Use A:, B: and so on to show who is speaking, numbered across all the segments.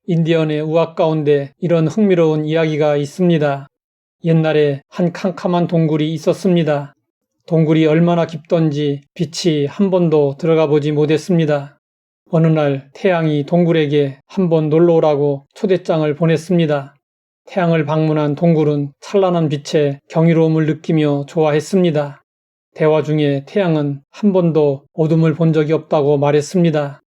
A: 인디언의 우화 가운데 이런 흥미로운 이야기가 있습니다. 옛날에 한 캄캄한 동굴이 있었습니다. 동굴이 얼마나 깊던지 빛이 한 번도 들어가 보지 못했습니다. 어느 날 태양이 동굴에게 한번 놀러 오라고 초대장을 보냈습니다. 태양을 방문한 동굴은 찬란한 빛에 경이로움을 느끼며 좋아했습니다. 대화 중에 태양은 한 번도 어둠을 본 적이 없다고 말했습니다.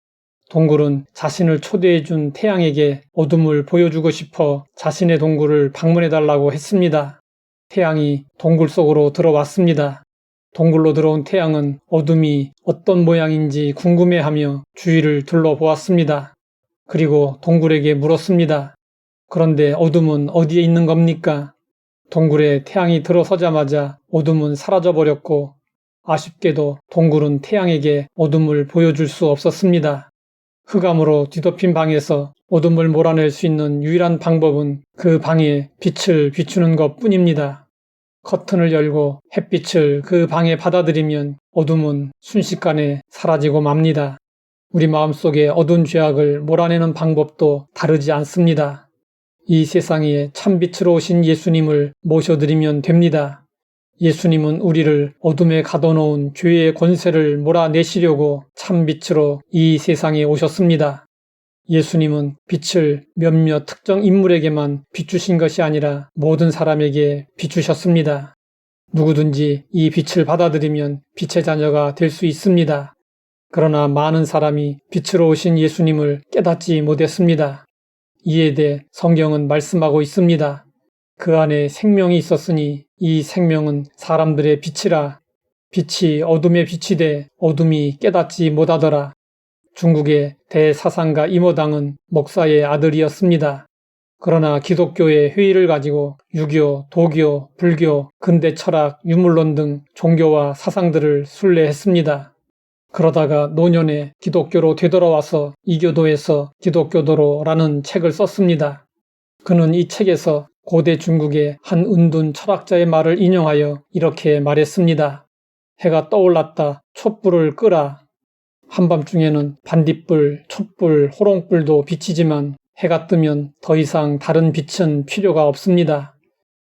A: 동굴은 자신을 초대해준 태양에게 어둠을 보여주고 싶어 자신의 동굴을 방문해달라고 했습니다. 태양이 동굴 속으로 들어왔습니다. 동굴로 들어온 태양은 어둠이 어떤 모양인지 궁금해하며 주위를 둘러보았습니다. 그리고 동굴에게 물었습니다. 그런데 어둠은 어디에 있는 겁니까? 동굴에 태양이 들어서자마자 어둠은 사라져버렸고 아쉽게도 동굴은 태양에게 어둠을 보여줄 수 없었습니다. 흑암으로 뒤덮인 방에서 어둠을 몰아낼 수 있는 유일한 방법은 그 방에 빛을 비추는 것 뿐입니다. 커튼을 열고 햇빛을 그 방에 받아들이면 어둠은 순식간에 사라지고 맙니다. 우리 마음속에 어두운 죄악을 몰아내는 방법도 다르지 않습니다. 이 세상에 참빛으로 오신 예수님을 모셔드리면 됩니다. 예수님은 우리를 어둠에 가둬놓은 죄의 권세를 몰아내시려고 참빛으로 이 세상에 오셨습니다. 예수님은 빛을 몇몇 특정 인물에게만 비추신 것이 아니라 모든 사람에게 비추셨습니다. 누구든지 이 빛을 받아들이면 빛의 자녀가 될 수 있습니다. 그러나 많은 사람이 빛으로 오신 예수님을 깨닫지 못했습니다. 이에 대해 성경은 말씀하고 있습니다. 그 안에 생명이 있었으니 이 생명은 사람들의 빛이라. 빛이 어둠에 빛이 돼 어둠이 깨닫지 못하더라. 중국의 대사상가 임어당은 목사의 아들이었습니다. 그러나 기독교의 회의를 가지고 유교, 도교, 불교, 근대 철학, 유물론 등 종교와 사상들을 순례했습니다. 그러다가 노년에 기독교로 되돌아와서 이교도에서 기독교도로라는 책을 썼습니다. 그는 이 책에서 고대 중국의 한 은둔 철학자의 말을 인용하여 이렇게 말했습니다. 해가 떠올랐다. 촛불을 끄라. 한밤중에는 반딧불, 촛불, 호롱불도 비치지만 해가 뜨면 더 이상 다른 빛은 필요가 없습니다.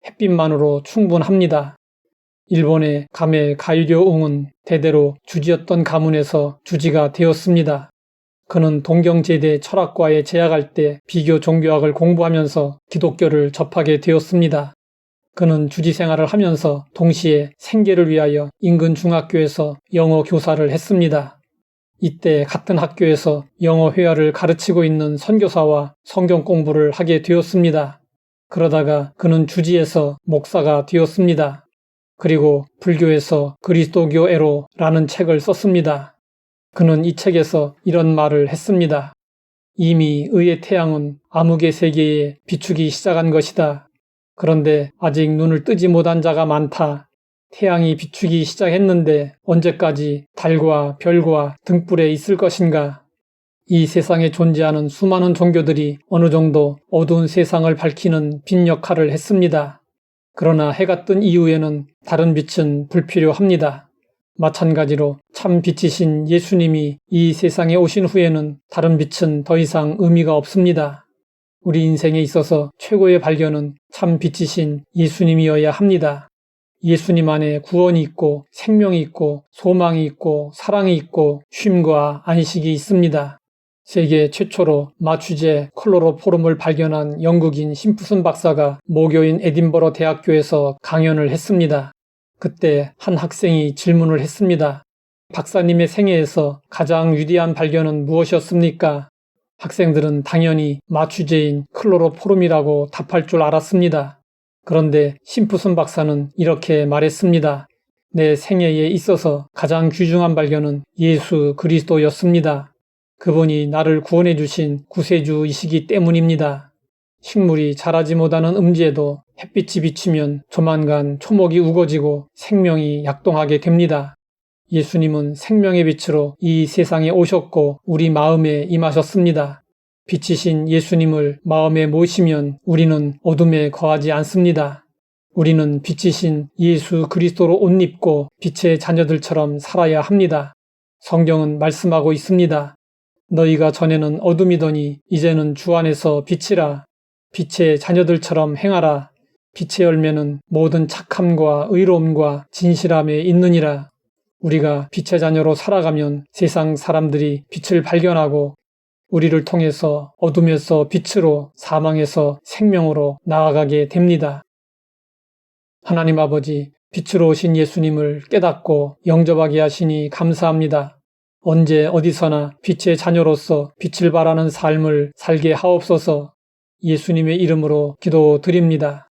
A: 햇빛만으로 충분합니다. 일본의 가메 가이료웅은 대대로 주지였던 가문에서 주지가 되었습니다. 그는 동경제대 철학과에 재학할 때 비교 종교학을 공부하면서 기독교를 접하게 되었습니다. 그는 주지 생활을 하면서 동시에 생계를 위하여 인근 중학교에서 영어 교사를 했습니다. 이때 같은 학교에서 영어 회화를 가르치고 있는 선교사와 성경 공부를 하게 되었습니다. 그러다가 그는 주지에서 목사가 되었습니다. 그리고 불교에서 그리스도교애로라는 책을 썼습니다. 그는 이 책에서 이런 말을 했습니다. 이미 의의 태양은 암흑의 세계에 비추기 시작한 것이다. 그런데 아직 눈을 뜨지 못한 자가 많다. 태양이 비추기 시작했는데 언제까지 달과 별과 등불에 있을 것인가? 이 세상에 존재하는 수많은 종교들이 어느 정도 어두운 세상을 밝히는 빛 역할을 했습니다. 그러나 해가 뜬 이후에는 다른 빛은 불필요합니다. 마찬가지로 참 빛이신 예수님이 이 세상에 오신 후에는 다른 빛은 더 이상 의미가 없습니다. 우리 인생에 있어서 최고의 발견은 참 빛이신 예수님이어야 합니다. 예수님 안에 구원이 있고 생명이 있고 소망이 있고 사랑이 있고 쉼과 안식이 있습니다. 세계 최초로 마취제 클로로포름을 발견한 영국인 심프슨 박사가 모교인 에딘버러 대학교에서 강연을 했습니다. 그때 한 학생이 질문을 했습니다. 박사님의 생애에서 가장 위대한 발견은 무엇이었습니까? 학생들은 당연히 마취제인 클로로포름이라고 답할 줄 알았습니다. 그런데 심프슨 박사는 이렇게 말했습니다. 내 생애에 있어서 가장 귀중한 발견은 예수 그리스도였습니다. 그분이 나를 구원해 주신 구세주이시기 때문입니다. 식물이 자라지 못하는 음지에도 햇빛이 비치면 조만간 초목이 우거지고 생명이 약동하게 됩니다. 예수님은 생명의 빛으로 이 세상에 오셨고 우리 마음에 임하셨습니다. 빛이신 예수님을 마음에 모시면 우리는 어둠에 거하지 않습니다. 우리는 빛이신 예수 그리스도로 옷 입고 빛의 자녀들처럼 살아야 합니다. 성경은 말씀하고 있습니다. 너희가 전에는 어둠이더니 이제는 주 안에서 빛이라. 빛의 자녀들처럼 행하라. 빛의 열매는 모든 착함과 의로움과 진실함에 있느니라. 우리가 빛의 자녀로 살아가면 세상 사람들이 빛을 발견하고 우리를 통해서 어둠에서 빛으로, 사망에서 생명으로 나아가게 됩니다. 하나님 아버지, 빛으로 오신 예수님을 깨닫고 영접하게 하시니 감사합니다. 언제 어디서나 빛의 자녀로서 빛을 발하는 삶을 살게 하옵소서. 예수님의 이름으로 기도드립니다.